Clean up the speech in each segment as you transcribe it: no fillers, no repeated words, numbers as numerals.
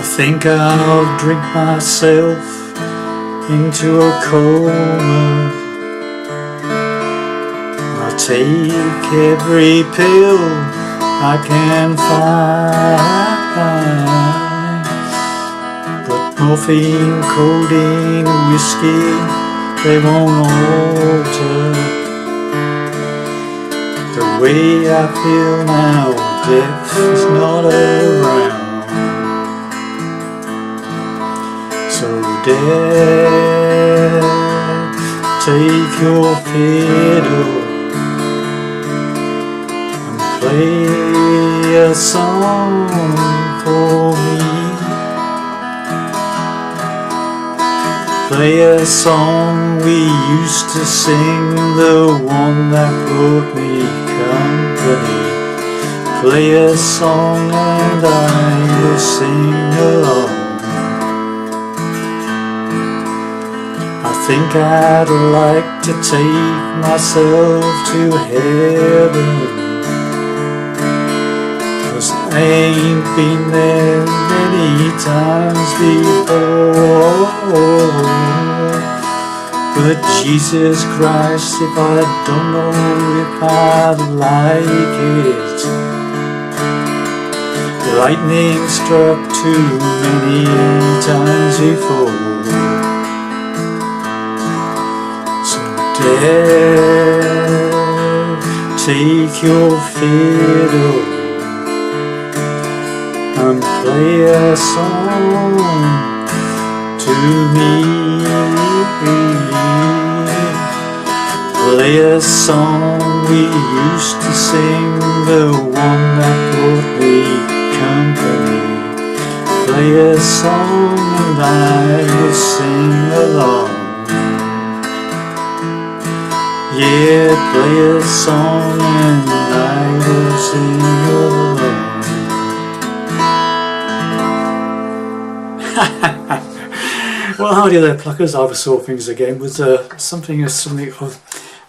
I think I'll drink myself into a coma. I take every pill I can find, but morphine, codeine, whiskey, they won't alter the way I feel now. Death is not around. So death, take your fiddle and play a song for me. Play a song we used to sing, the one that brought me company. Play a song and I will sing along. I think I'd like to take myself to heaven, 'cause I ain't been there many times before. But Jesus Christ, if I don't know if I'd like it. Lightning struck too many times before. Death, take your fiddle and play a song to me. Play a song we used to sing, the one that brought me company. Play a song and I will sing along. Yeah, play a song and I will sing along. Well, howdy there, pluckers. I saw things again with something of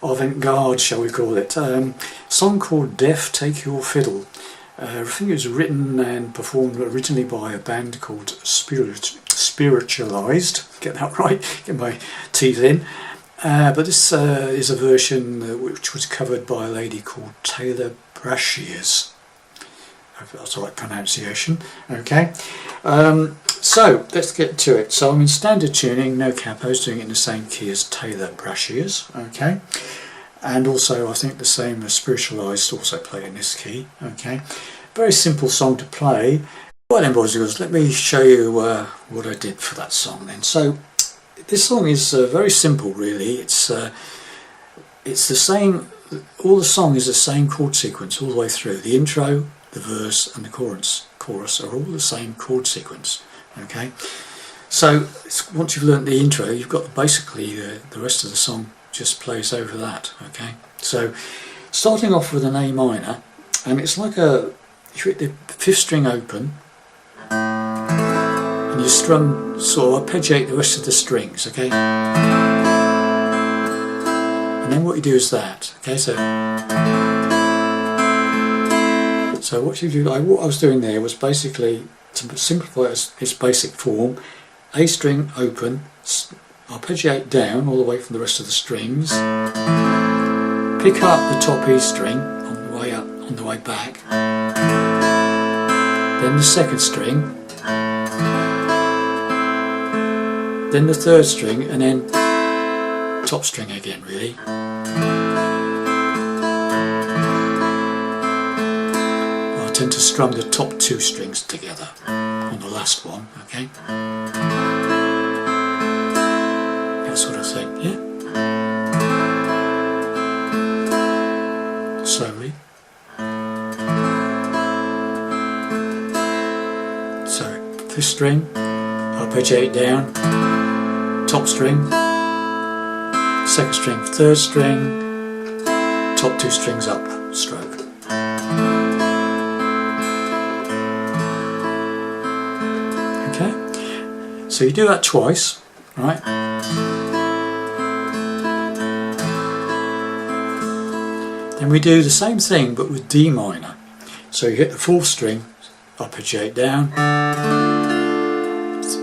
avant-garde, shall we call it. A song called Death, Take Your Fiddle. I think it was written and performed originally by a band called Spiritualized. Get that right, get my teeth in. But this is a version which was covered by a lady called Taylor Brashears. I hope that's the right pronunciation. Okay, so let's get to it. So I'm in standard tuning, no capos, doing it in the same key as Taylor Brashears. Okay, and also I think the same as Spiritualized also play in this key. Okay, very simple song to play. Well then, boys and girls, let me show you what I did for that song then. So this song is very simple, really. It's the same. All the song is the same chord sequence all the way through. The intro, the verse, and the chorus are all the same chord sequence. Okay. So once you've learnt the intro, you've got basically the rest of the song just plays over that. Okay. So starting off with an A minor, and it's like you hit the 5th string open. And you strum, sort of arpeggiate the rest of the strings, okay? And then what you do is that, okay? So what you do, what I was doing there was basically to simplify its basic form: A string open, arpeggiate down all the way from the rest of the strings, pick up the top E string on the way up, on the way back, then the 2nd string, then the 3rd string, and then top string again, really. I tend to strum the top 2 strings together on the last one, okay? That sort of thing, yeah? Slowly. So, 5th string, arpeggiate down, top string, 2nd string, 3rd string, top 2 strings up, stroke. Okay, so you do that twice, right? Then we do the same thing but with D minor. So you hit the 4th string, arpeggiate down,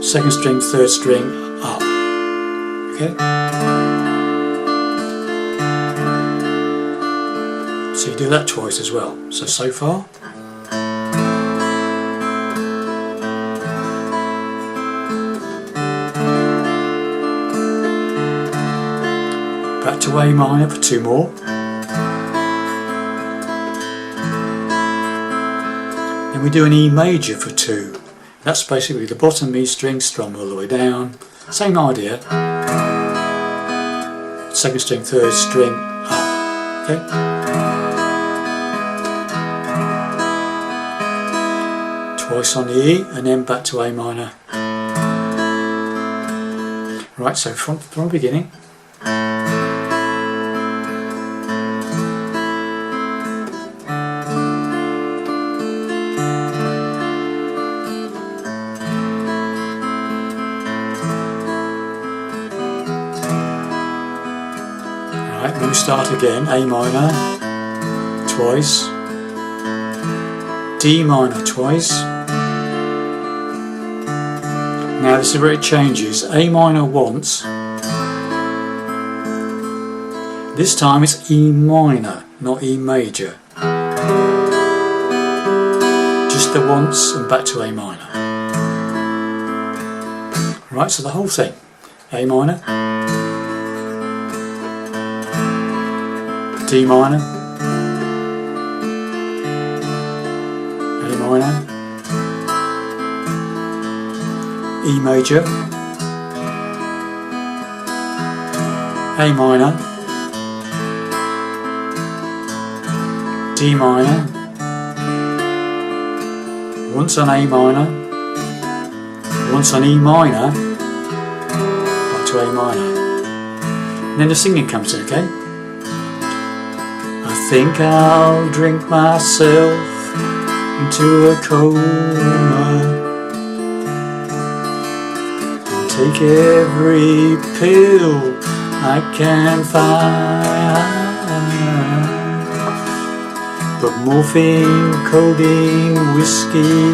second string, third string, up. Okay? So you do that twice as well. So far. Back to A minor for 2 more. Then we do an E major for 2. That's basically the bottom E string strummed all the way down. Same idea. Second string, third string, up. Okay? Twice on the E and then back to A minor. Right, so from the beginning. Right, we'll start again. A minor twice, D minor twice. Now this is where it changes. A minor once. This time it's E minor, not E major. Just the once and back to A minor. Right, so the whole thing. A minor, D minor, A minor, E major, A minor, D minor, once on A minor, once on E minor, back to A minor. And then the singing comes in, okay? I think I'll drink myself into a coma and take every pill I can find, but morphine, codeine, whiskey,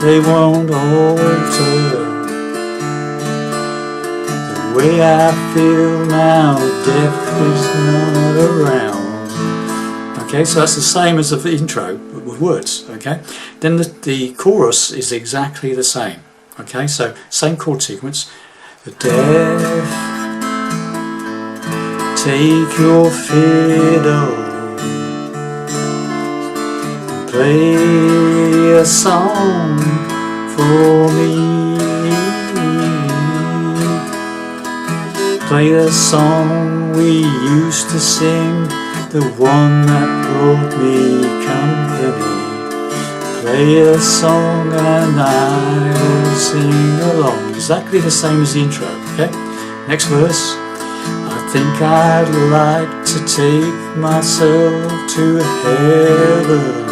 they won't alter the way I feel now. Death is not around. Okay, so that's the same as the intro with words. Okay, then the chorus is exactly the same. Okay, so same chord sequence. The deaf, take your fiddle, play a song for me. Play the song we used to sing, the one that brought me company. Play a song and I will sing along. Exactly the same as the intro, okay? Next verse. I think I'd like to take myself to heaven,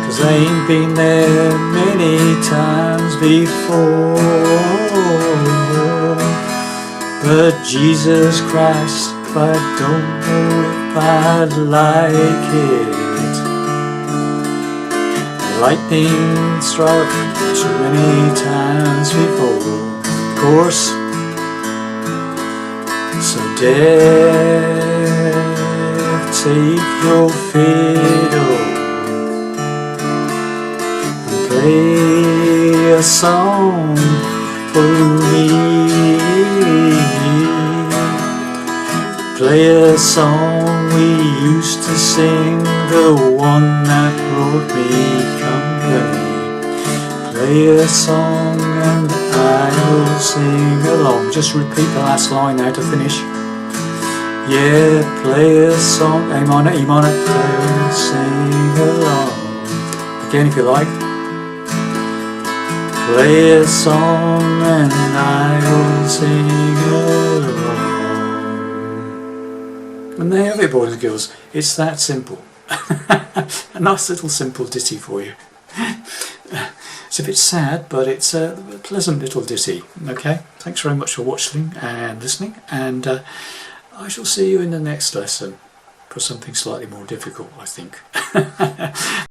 'cause I ain't been there many times before. But Jesus Christ, I don't know if I'd like it. Lightning struck too many times before. Of course. So death, take your fiddle and play a song for me. Play a song we used to sing, the one that brought me company. Play a song and I will sing along. Just repeat the last line now to finish. Yeah, play a song, A minor, E minor, play, sing along. Again if you like. Play a song and I will sing along. And there you have it, boys and girls. It's that simple. A nice little simple ditty for you. It's a bit sad, but it's a pleasant little ditty. Okay, thanks very much for watching and listening, and I shall see you in the next lesson for something slightly more difficult, I think.